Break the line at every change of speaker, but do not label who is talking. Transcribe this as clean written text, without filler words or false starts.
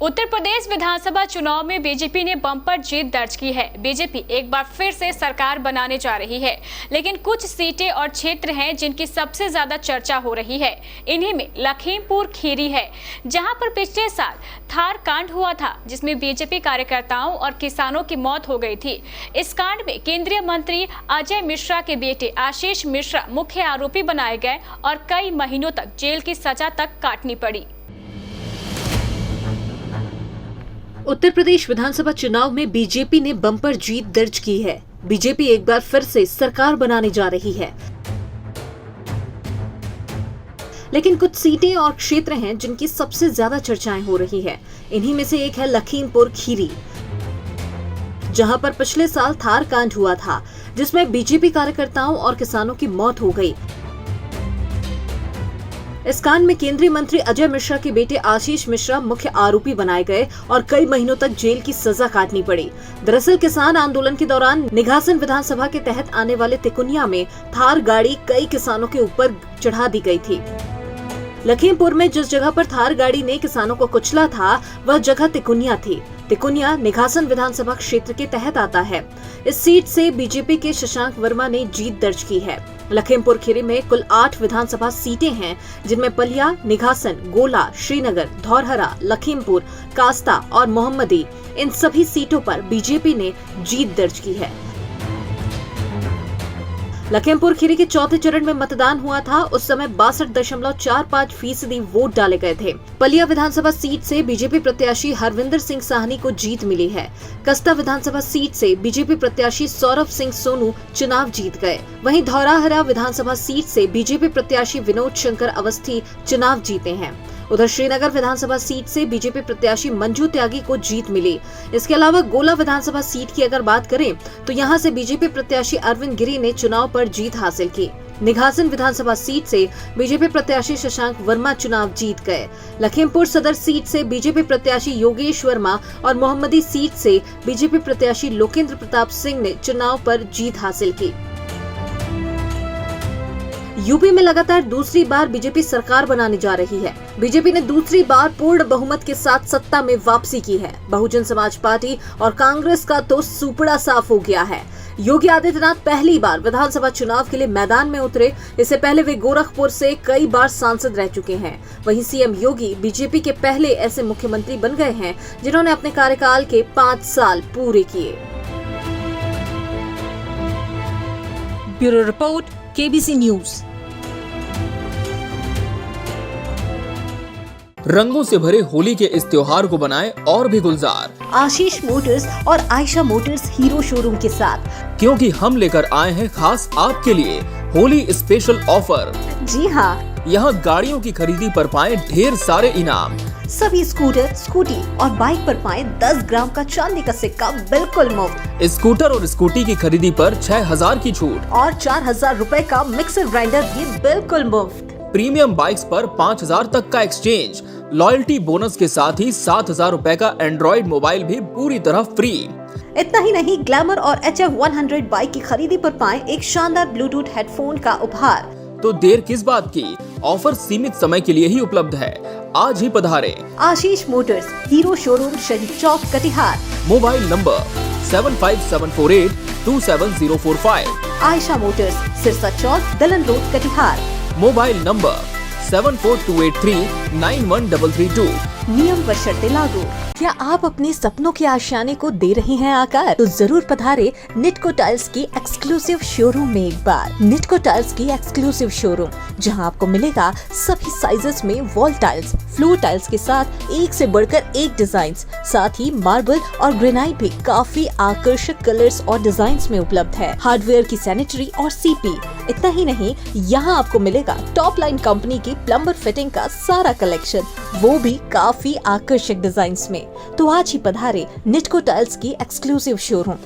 उत्तर प्रदेश विधानसभा चुनाव में बीजेपी ने बम्पर जीत दर्ज की है। बीजेपी एक बार फिर से सरकार बनाने जा रही है, लेकिन कुछ सीटें और क्षेत्र हैं जिनकी सबसे ज्यादा चर्चा हो रही है। इन्हीं में लखीमपुर खीरी है, जहां पर पिछले साल थार कांड हुआ था, जिसमें बीजेपी कार्यकर्ताओं और किसानों की मौत हो गई थी। इस कांड में केंद्रीय मंत्री अजय मिश्रा के बेटे आशीष मिश्रा मुख्य आरोपी बनाए गए और कई महीनों तक जेल की सजा तक काटनी पड़ी।
उत्तर प्रदेश विधानसभा चुनाव में बीजेपी ने बम्पर जीत दर्ज की है। बीजेपी एक बार फिर से सरकार बनाने जा रही है, लेकिन कुछ सीटें और क्षेत्र हैं जिनकी सबसे ज्यादा चर्चाएं हो रही है। इन्हीं में से एक है लखीमपुर खीरी, जहां पर पिछले साल थार कांड हुआ था, जिसमें बीजेपी कार्यकर्ताओं और किसानों की मौत हो गई। इस कांड में केंद्रीय मंत्री अजय मिश्रा के बेटे आशीष मिश्रा मुख्य आरोपी बनाए गए और कई महीनों तक जेल की सजा काटनी पड़ी। दरअसल किसान आंदोलन के दौरान निघासन विधानसभा के तहत आने वाले तिकुनिया में थार गाड़ी कई किसानों के ऊपर चढ़ा दी गई थी। लखीमपुर में जिस जगह पर थार गाड़ी ने किसानों को कुचला था, वह जगह तिकुनिया थी। तिकुनिया निघासन विधानसभा क्षेत्र के तहत आता है। इस सीट से बीजेपी के शशांक वर्मा ने जीत दर्ज की है। लखीमपुर खीरी में कुल 8 विधानसभा सीटें हैं, जिनमें पलिया, निघासन, गोला, श्रीनगर, धौरहरा, लखीमपुर, कास्ता और मोहम्मदी, इन सभी सीटों पर बीजेपी ने जीत दर्ज की है। लखीमपुर खीरी के चौथे चरण में मतदान हुआ था। उस समय 62.45% वोट डाले गए थे। पलिया विधानसभा सीट से बीजेपी प्रत्याशी हरविंदर सिंह साहनी को जीत मिली है। कस्ता विधानसभा सीट से बीजेपी प्रत्याशी सौरभ सिंह सोनू चुनाव जीत गए। वहीं धौरहरा विधानसभा सीट से बीजेपी प्रत्याशी विनोद शंकर अवस्थी चुनाव जीते हैं। उधर श्रीनगर विधानसभा सीट से बीजेपी प्रत्याशी मंजू त्यागी को जीत मिली। इसके अलावा गोला विधानसभा सीट की अगर बात करें तो यहां से बीजेपी प्रत्याशी अरविंद गिरी ने चुनाव पर जीत हासिल की। निघासन विधानसभा सीट से बीजेपी प्रत्याशी शशांक वर्मा चुनाव जीत गए। लखीमपुर सदर सीट से बीजेपी प्रत्याशी योगेश वर्मा और मोहम्मदी सीट से बीजेपी प्रत्याशी लोकेंद्र प्रताप सिंह ने चुनाव पर जीत हासिल की। यूपी में लगातार दूसरी बार बीजेपी सरकार बनाने जा रही है। बीजेपी ने दूसरी बार पूर्ण बहुमत के साथ सत्ता में वापसी की है। बहुजन समाज पार्टी और कांग्रेस का तो सुपड़ा साफ हो गया है। योगी आदित्यनाथ पहली बार विधानसभा चुनाव के लिए मैदान में उतरे। इससे पहले वे गोरखपुर से कई बार सांसद रह चुके हैं। वहीं सीएम योगी बीजेपी के पहले ऐसे मुख्यमंत्री बन गए हैं जिन्होंने अपने कार्यकाल के 5 साल पूरे किए।
Bureau report, KBC news.
रंगों से भरे होली के इस त्योहार को बनाएं और भी गुलजार
आशीष मोटर्स और आयशा मोटर्स हीरो शोरूम के साथ,
क्योंकि हम लेकर आए हैं खास आपके लिए होली स्पेशल ऑफर।
जी हाँ,
यहाँ गाड़ियों की खरीदी पर पाएं ढेर सारे इनाम।
सभी स्कूटर, स्कूटी और बाइक पर पाएं 10 ग्राम का चांदी का सिक्का बिल्कुल मुफ्त।
स्कूटर और स्कूटी की खरीदी पर 6000 की छूट
और 4000 रूपए का मिक्सर ग्राइंडर भी बिल्कुल मुफ्त।
प्रीमियम बाइक्स पर 5000 तक का एक्सचेंज, लॉयल्टी बोनस के साथ ही 7000 रूपए का एंड्रॉइड मोबाइल भी पूरी तरह फ्री।
इतना ही नहीं, ग्लैमर और HF100 बाइक की खरीदी पर पाएं एक शानदार ब्लूटूथ हेडफोन का उपहार।
तो देर किस बात की, ऑफर सीमित समय के लिए ही उपलब्ध है। आज ही पधारें।
Ashish motors, Hero showroom, Shaheed Chowk, Katihar.
Mobile number 7574827045।
Ayesha motors, Sirsa Chowk, Dalan road, Katihar.
Mobile number 7428391332।
नियम व शर्तें लागू। क्या आप अपने सपनों के आशियाने को दे रहे हैं आकार? तो जरूर पधारे निटको टाइल्स की एक्सक्लूसिव शोरूम में एक बार। निटको टाइल्स की एक्सक्लूसिव शोरूम, जहां आपको मिलेगा सभी साइजेस में वॉल टाइल्स, फ्लोर टाइल्स के साथ एक से बढ़कर एक डिजाइन, साथ ही मार्बल और ग्रेनाइट भी काफी आकर्षक कलर्स और डिजाइन्स में उपलब्ध है। हार्डवेयर की सैनिटरी और सीपी। इतना ही नहीं, यहाँ आपको मिलेगा टॉप लाइन कंपनी की प्लम्बर फिटिंग का सारा कलेक्शन, वो भी काफी आकर्षक डिजाइन्स में। तो आज ही पधारे निटको टाइल्स की एक्सक्लूसिव शोरूम।